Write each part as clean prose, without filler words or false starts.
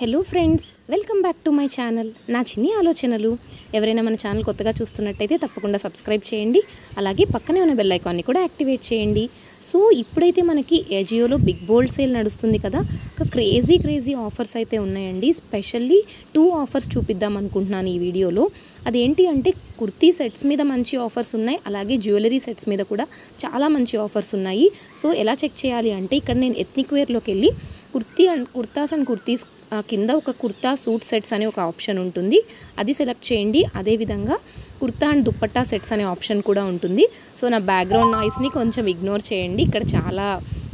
Hello friends, welcome back to my channel. నా చిన్ని ఆలోచనలు. ఎవరైనా మన ఛానల్ కొత్తగా చూస్తున్నట్టయితే తప్పకుండా సబ్స్క్రైబ్ చేయండి. అలాగే పక్కనే ఉన్న బెల్ ఐకాన్ని కూడా యాక్టివేట్ చేయండి. సో ఇప్పుడైతే మనకి ఏజియోలో బిగ్ బోల్డ్ సేల్ నడుస్తుంది కదా. ఒక క్రేజీ ఆఫర్స్ అయితే ఉన్నాయండి. స్పెషల్లీ 2 ఆఫర్స్ చూపిద్దాం అనుకుంటున్నాను ఈ వీడియోలో. అదేంటి అంటే కుర్తీ సెట్స్ మీద మంచి ఆఫర్స్ ఉన్నాయి, అలాగే జ్యువెలరీ సెట్స్ మీద కూడా చాలా మంచి ఆఫర్స్ ఉన్నాయి. సో ఎలా చెక్ చేయాలి అంటే ఇక్కడ నేను ఎథ్నిక్ వేర్లోకి వెళ్ళి కుర్తాస్ అండ్ కుర్తీస్ కింద ఒక కుర్తా సూట్ సెట్స్ అనే ఒక ఆప్షన్ ఉంటుంది, అది సెలెక్ట్ చేయండి. అదేవిధంగా కుర్తా అండ్ దుప్పట్టా సెట్స్ అనే ఆప్షన్ కూడా ఉంటుంది. సో నా బ్యాక్గ్రౌండ్ నాయిస్ని కొంచెం ఇగ్నోర్ చేయండి. ఇక్కడ చాలా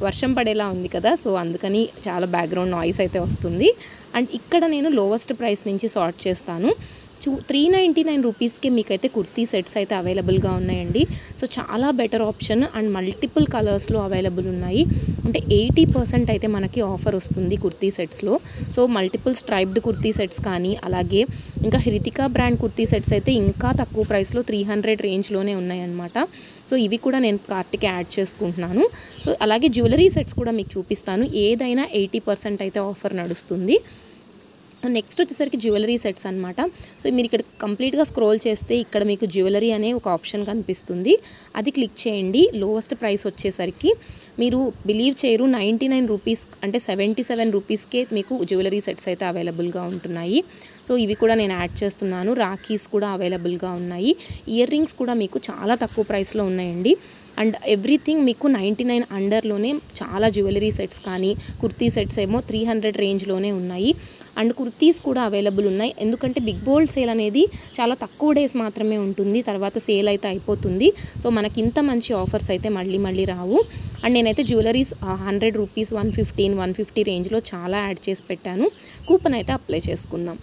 వర్షం పడేలా ఉంది కదా, సో అందుకని చాలా బ్యాక్గ్రౌండ్ నాయిస్ అయితే వస్తుంది. అండ్ ఇక్కడ నేను లోవెస్ట్ ప్రైస్ నుంచి సార్ట్ చేస్తాను. 399 రూపీస్కి మీకైతే కుర్తీ సెట్స్ అయితే అవైలబుల్గా ఉన్నాయండి. సో చాలా బెటర్ ఆప్షన్ అండ్ మల్టిపుల్ కలర్స్లో అవైలబుల్ ఉన్నాయి. అంటే 80% అయితే మనకి ఆఫర్ వస్తుంది కుర్తీ సెట్స్లో. So multiple striped kurti sets కానీ, అలాగే ఇంకా హృతికా బ్రాండ్ కుర్తీ సెట్స్ అయితే ఇంకా తక్కువ ప్రైస్లో 300 రేంజ్లోనే ఉన్నాయన్నమాట. సో ఇవి కూడా నేను కార్ట్కి యాడ్ చేసుకుంటున్నాను. సో అలాగే జ్యువెలరీ సెట్స్ కూడా మీకు చూపిస్తాను. ఏదైనా 80% అయితే ఆఫర్ నడుస్తుంది. నెక్స్ట్ వచ్చేసరికి జ్యువెలరీ సెట్స్ అనమాట. సో మీరు ఇక్కడ కంప్లీట్గా స్క్రోల్ చేస్తే ఇక్కడ మీకు జ్యువెలరీ అనే ఒక ఆప్షన్ కనిపిస్తుంది, అది క్లిక్ చేయండి. లోవెస్ట్ ప్రైస్ వచ్చేసరికి మీరు బిలీవ్ చేయరు, 99 రూపీస్ అంటే 77 రూపీస్కే మీకు జ్యువెలరీ సెట్స్ అయితే అవైలబుల్గా ఉంటున్నాయి. సో ఇవి కూడా నేను యాడ్ చేస్తున్నాను. రాఖీస్ కూడా అవైలబుల్గా ఉన్నాయి. ఇయర్ రింగ్స్ కూడా మీకు చాలా తక్కువ ప్రైస్లో ఉన్నాయండి. అండ్ ఎవ్రీథింగ్ మీకు 99 అండర్లోనే చాలా జ్యువెలరీ సెట్స్ కానీ, కుర్తీ సెట్స్ ఏమో 300 రేంజ్లోనే ఉన్నాయి. అండ్ కుర్తీస్ కూడా అవైలబుల్ ఉన్నాయి. ఎందుకంటే బిగ్ బోల్డ్ సేల్ అనేది చాలా తక్కువ డేస్ మాత్రమే ఉంటుంది, తర్వాత సేల్ అయితే అయిపోతుంది. సో మనకి ఇంత మంచి ఆఫర్స్ అయితే మళ్ళీ రావు. అండ్ నేనైతే జ్యువెలరీస్ 100 రూపీస్, 115, 150 రేంజ్లో చాలా యాడ్ చేసి పెట్టాను. కూపన్ అయితే అప్లై చేసుకుందాం.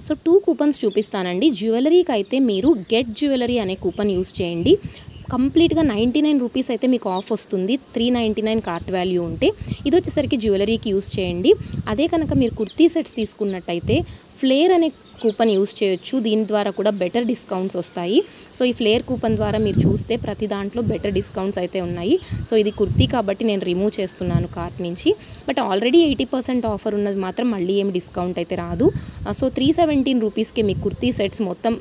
సో 2 కూపన్స్ చూపిస్తానండి. జ్యువెలరీకి అయితే మీరు గెట్ జ్యువెలరీ అనే కూపన్ యూస్ చేయండి. కంప్లీట్గా 99 రూపీస్ అయితే మీకు ఆఫ్ వస్తుంది, 399 కార్ట్ వాల్యూ ఉంటే. ఇది వచ్చేసరికి జ్యువెలరీకి యూస్ చేయండి. అదే కనుక మీరు కుర్తీ సెట్స్ తీసుకున్నట్టయితే ఫ్లేర్ అనే కూపన్ యూస్ చేయొచ్చు. దీని ద్వారా కూడా బెటర్ డిస్కౌంట్స్ వస్తాయి. సో ఈ ఫ్లేర్ కూపన్ ద్వారా మీరు చూస్తే ప్రతి దాంట్లో బెటర్ డిస్కౌంట్స్ అయితే ఉన్నాయి. సో ఇది కుర్తీ కాబట్టి నేను రిమూవ్ చేస్తున్నాను కార్ట్ నుంచి. బట్ ఆల్రెడీ 80% ఆఫర్ ఉన్నది మాత్రం మళ్ళీ ఏమి డిస్కౌంట్ అయితే రాదు. సో 317 రూపీస్కి మీకు కుర్తీ సెట్స్ మొత్తం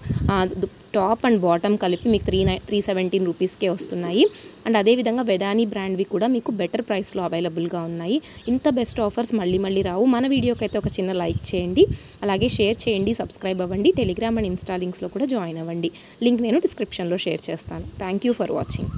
టాప్ అండ్ బాటమ్ కలిపి మీకు 317 రూపీస్కే వస్తున్నాయి. అండ్ అదేవిధంగా వెడానీ బ్రాండ్వి కూడా మీకు బెటర్ ప్రైస్లో అవైలబుల్గా ఉన్నాయి. ఇంత బెస్ట్ ఆఫర్స్ మళ్ళీ రావు. మన వీడియోకి అయితే ఒక చిన్న లైక్ చేయండి, అలాగే షేర్ చేయండి, సబ్స్క్రైబ్ అవ్వండి. టెలిగ్రామ్ అండ్ ఇన్స్టా లింక్స్లో కూడా జాయిన్ అవ్వండి. లింక్ నేను డిస్క్రిప్షన్లో షేర్ చేస్తాను. Thank you for watching.